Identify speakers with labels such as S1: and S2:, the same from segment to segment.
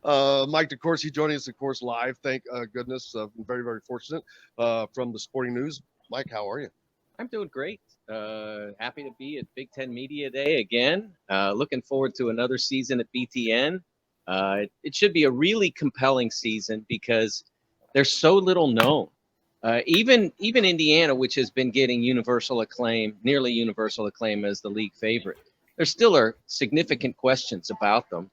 S1: Mike DeCourcy joining us, of course, live. Thank goodness. Very, very fortunate from the Sporting News. Mike, how are you?
S2: I'm doing great. Happy to be at Big Ten Media Day again. Looking forward to another season at BTN. It should be a really compelling season because there's so little known. Even Indiana, which has been getting universal acclaim, nearly universal acclaim as the league favorite, there still are significant questions about them.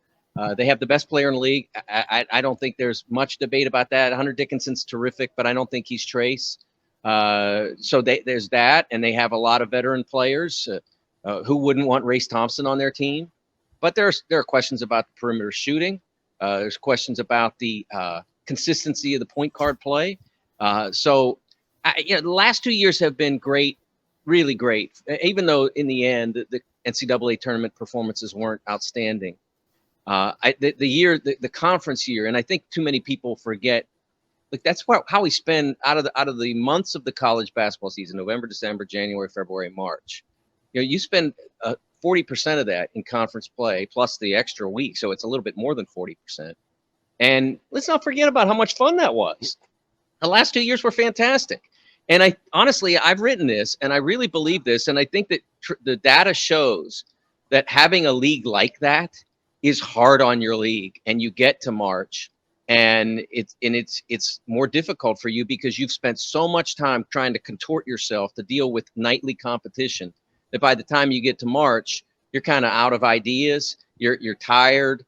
S2: They have the best player in the league. I don't think there's much debate about that. Hunter Dickinson's terrific, but I don't think he's Trace. So there's that, and they have a lot of veteran players. Who wouldn't want Race Thompson on their team? But there are questions about the perimeter shooting. There's questions about the consistency of the point guard play. The last 2 years have been great, really great. Even though in the end the NCAA tournament performances weren't outstanding. The conference year, and I think too many people forget. Like that's how we spend out of the months of the college basketball season: November, December, January, February, March. You spend 40% of that in conference play plus the extra week, so it's a little bit more than 40%. And let's not forget about how much fun that was. The last 2 years were fantastic. And I've written this, and I really believe this, and I think that the data shows that having a league like that is hard on your league, and you get to March. And it's more difficult for you because you've spent so much time trying to contort yourself to deal with nightly competition that by the time you get to March, you're kind of out of ideas. You're tired.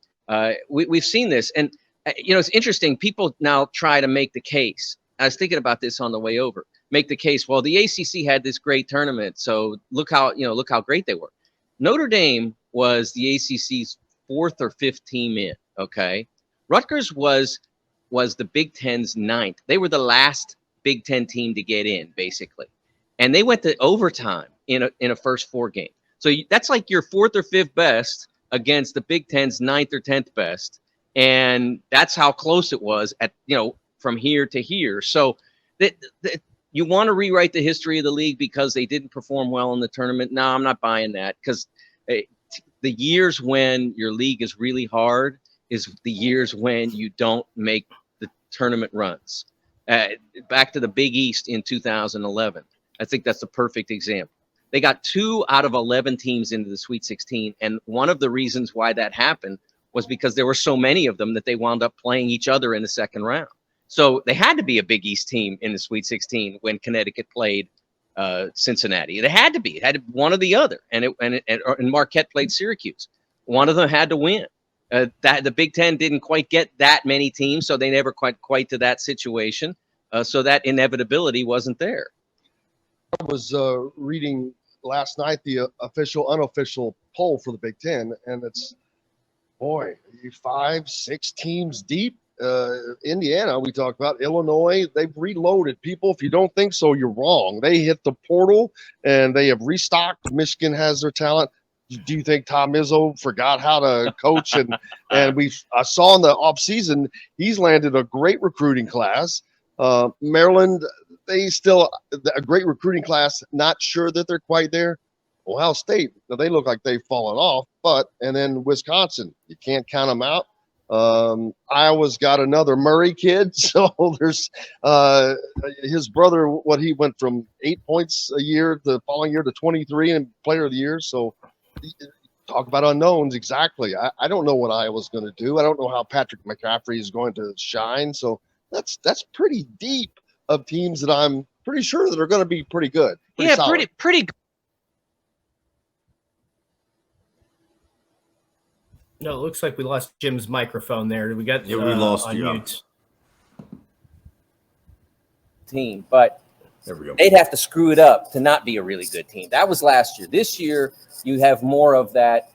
S2: We've seen this, and it's interesting. People now try to make the case. I was thinking about this on the way over. Make the case. Well, the ACC had this great tournament, so look how great they were. Notre Dame was the ACC's fourth or fifth team in. Okay. Rutgers was the Big Ten's ninth. They were the last Big Ten team to get in, basically, and they went to overtime in a first four game. So that's like your fourth or fifth best against the Big Ten's ninth or 10th best, and that's how close it was from here to here. So you want to rewrite the history of the league because they didn't perform well in the tournament. No, I'm not buying that because the years when your league is really hard is the years when you don't make the tournament runs. Back to the Big East in 2011. I think that's the perfect example. They got 2 out of 11 teams into the Sweet 16, and one of the reasons why that happened was because there were so many of them that they wound up playing each other in the second round. So they had to be a Big East team in the Sweet 16 when Connecticut played Cincinnati. It had to be. It had to be one or the other, and Marquette played Syracuse. One of them had to win. That the Big Ten didn't quite get that many teams, so they never quite to that situation. So that inevitability wasn't there.
S1: I was reading last night the official, unofficial poll for the Big Ten, and it's 5, 6 teams deep. Indiana, we talked about. Illinois, they've reloaded. People, if you don't think so, you're wrong. They hit the portal and they have restocked. Michigan has their talent. Do you think Tom Izzo forgot how to coach? And I saw in the offseason, he's landed a great recruiting class. Maryland, they still a great recruiting class. Not sure that they're quite there. Ohio State, they look like they've fallen off. And then Wisconsin, you can't count them out. Iowa's got another Murray kid. So there's his brother, he went from 8 points a year the following year to 23 and player of the year. So talk about unknowns. Exactly. I don't know what Iowa's going to do. I don't know how Patrick McCaffrey is going to shine. So that's pretty deep of teams that I'm pretty sure that are going to be pretty good.
S2: Pretty good.
S3: No, it looks like we lost Jim's microphone there. We got
S4: we lost
S3: on
S4: you.
S3: Mute.
S2: Team, but
S4: there we go.
S2: They'd have to screw it up to not be a really good team. That was last year. This year, you have more of that.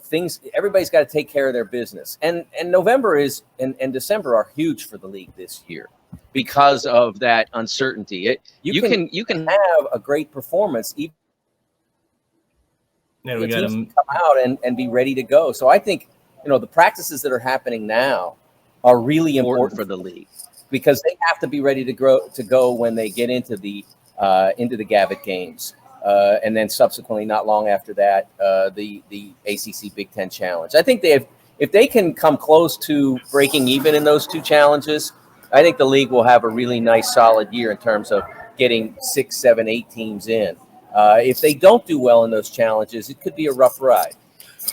S2: Things. Everybody's got to take care of their business, and November and December are huge for the league this year because of that uncertainty. You can have a great performance even.
S3: Yeah, we got him
S2: come out and be ready to go. So I think the practices that are happening now are really important for the league because they have to be ready to go when they get into the Gavitt games, and then subsequently, not long after that, the ACC Big Ten Challenge. I think they have. if they can come close to breaking even in those two challenges, I think the league will have a really nice, solid year in terms of getting 6, 7, 8 teams in. If they don't do well in those challenges, it could be a rough ride.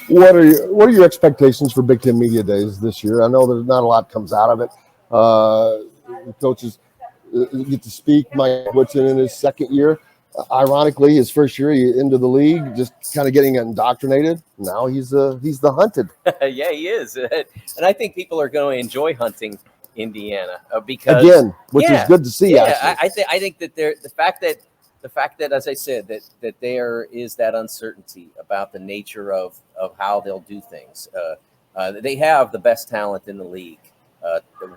S1: What are your expectations for Big Ten Media Days this year? I know there's not a lot comes out of it. Coaches get to speak. Mike Woodson in his second year. Ironically, his first year into the league, just kind of getting indoctrinated. Now he's the hunted.
S2: Yeah, he is, and I think people are going to enjoy hunting Indiana because
S1: again, which is good to see.
S2: Yeah, I think that the fact that, as I said, that there is that uncertainty about the nature of how they'll do things. They have the best talent in the league,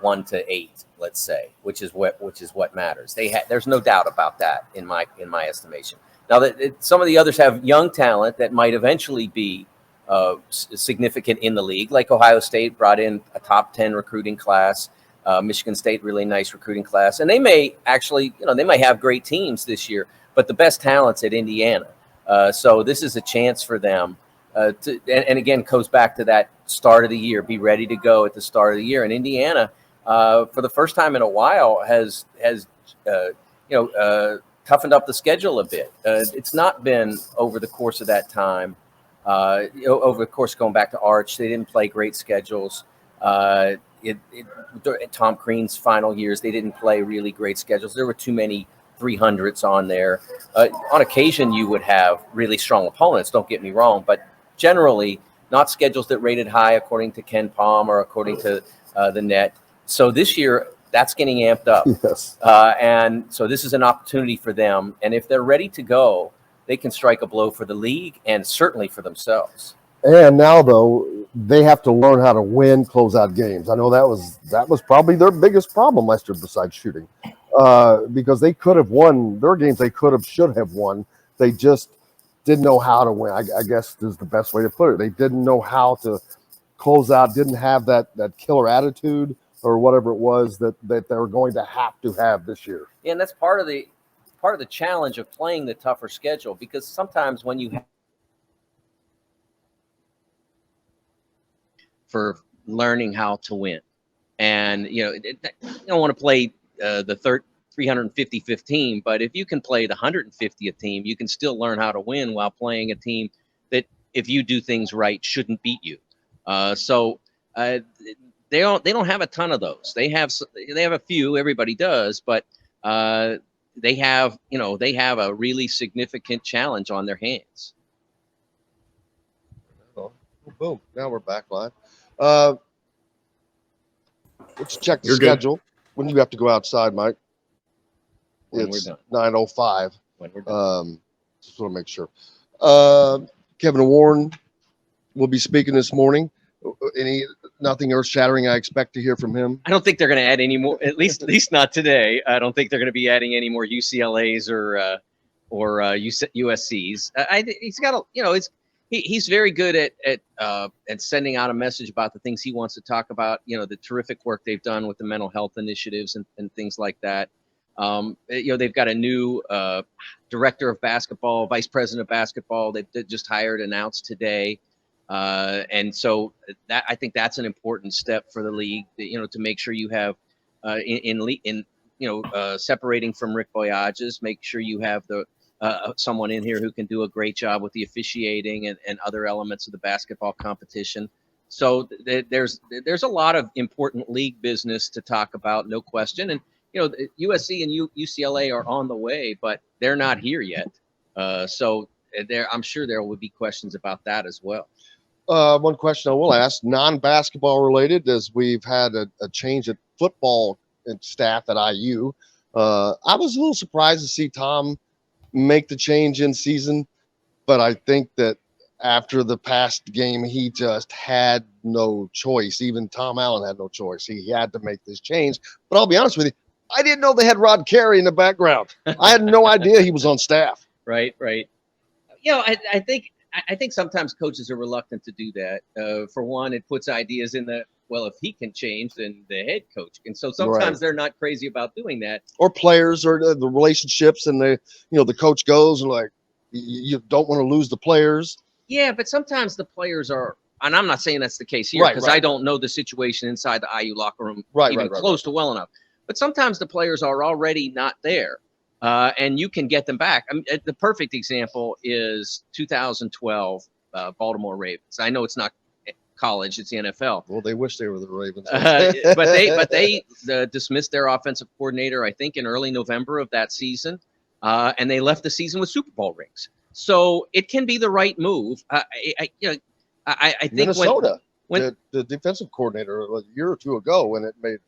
S2: 1 to 8, let's say, which is what matters. There's no doubt about that in my estimation. Now that some of the others have young talent that might eventually be significant in the league, like Ohio State brought in a top 10 recruiting class. Michigan State, really nice recruiting class. And they may actually, they might have great teams this year, but the best talent's at Indiana. So this is a chance for them and again, goes back to that start of the year, be ready to go at the start of the year. And Indiana, for the first time in a while, has toughened up the schedule a bit. It's not been over the course of that time, over the course going back to Arch, they didn't play great schedules. Tom Crean's final years, they didn't play really great schedules. There were too many 300s on there. On occasion, you would have really strong opponents, don't get me wrong, but generally not schedules that rated high according to Ken Palm or according to the net. So this year, that's getting amped up.
S1: Yes.
S2: And so this is an opportunity for them. And if they're ready to go, they can strike a blow for the league and certainly for themselves.
S1: And now, though, they have to learn how to win closeout games. I know that was probably their biggest problem last year besides shooting, because they could have won their games. They should have won. They just didn't know how to win. I guess is the best way to put it. They didn't know how to close out. Didn't have that killer attitude or whatever it was that they were going to have this year.
S2: Yeah, and that's part of the challenge of playing the tougher schedule, because sometimes when you for learning how to win. And, you don't want to play the 355th team, but if you can play the 150th team, you can still learn how to win while playing a team that, if you do things right, shouldn't beat you. So they don't have a ton of those. They have a few, everybody does, but they have a really significant challenge on their hands.
S1: Oh, boom. Now we're back live. Let's check the schedule. When do you have to go outside, Mike? It's 9:05.
S2: When we're done.
S1: Just want to make sure. Kevin Warren will be speaking this morning. Nothing earth-shattering I expect to hear from him?
S2: I don't think they're going to add any more, at least not today. I don't think they're going to be adding any more UCLAs or USCs. He's got he's very good at sending out a message about the things he wants to talk about. The terrific work they've done with the mental health initiatives and things like that. They've got a new director of basketball, vice president of basketball. They just announced today. And so that, I think that's an important step for the league, to make sure you have separating from Rick Boyages, make sure you have someone in here who can do a great job with the officiating and other elements of the basketball competition. So there's a lot of important league business to talk about, no question. And, USC and UCLA are on the way, but they're not here yet. So I'm sure there will be questions about that as well.
S1: One question I will ask, non-basketball related, as we've had a change at football and staff at IU. I was a little surprised to see Tom make the change in season, but I think that after the past game, he just had no choice. Even Tom Allen had no choice. He had to make this change. But I'll be honest with you, I didn't know they had Rod Carey in the background. I had no idea he was on staff.
S2: Right. I think sometimes coaches are reluctant to do that. For one, it puts ideas in if he can change, then the head coach. And so sometimes they're not crazy about doing that.
S1: Or players or the relationships, and the coach goes and you don't want to lose the players.
S2: Yeah, but sometimes the players are and I'm not saying that's the case here
S1: Right,
S2: because
S1: right.
S2: I don't know the situation inside the IU locker room
S1: Right,
S2: even
S1: right, right,
S2: close to well enough. But sometimes the players are already not there, and you can get them back. I mean, the perfect example is 2012 Baltimore Ravens. I know it's not college; it's the NFL.
S1: Well, they wish they were the Ravens.
S2: But they dismissed their offensive coordinator, I think, in early November of that season, and they left the season with Super Bowl rings. So it can be the right move. I think
S1: Minnesota,
S2: when
S1: the defensive coordinator a year or two ago, when it made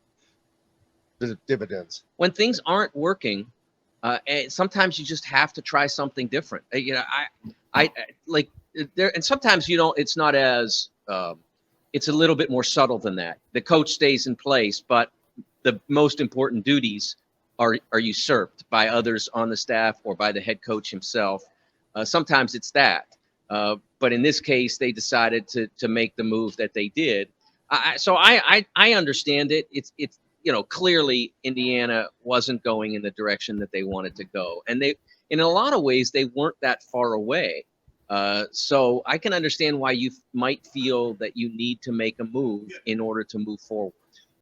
S1: the dividends.
S2: when things aren't working, and sometimes you just have to try something different. I like there, and sometimes you don't. It's not as it's a little bit more subtle than that. The coach stays in place, but the most important duties are usurped by others on the staff or by the head coach himself. Sometimes it's that, but in this case, they decided to make the move that they did. So I understand it. It's clearly Indiana wasn't going in the direction that they wanted to go, and they, in a lot of ways, they weren't that far away. So I can understand why you might feel that you need to make a move in order to move forward.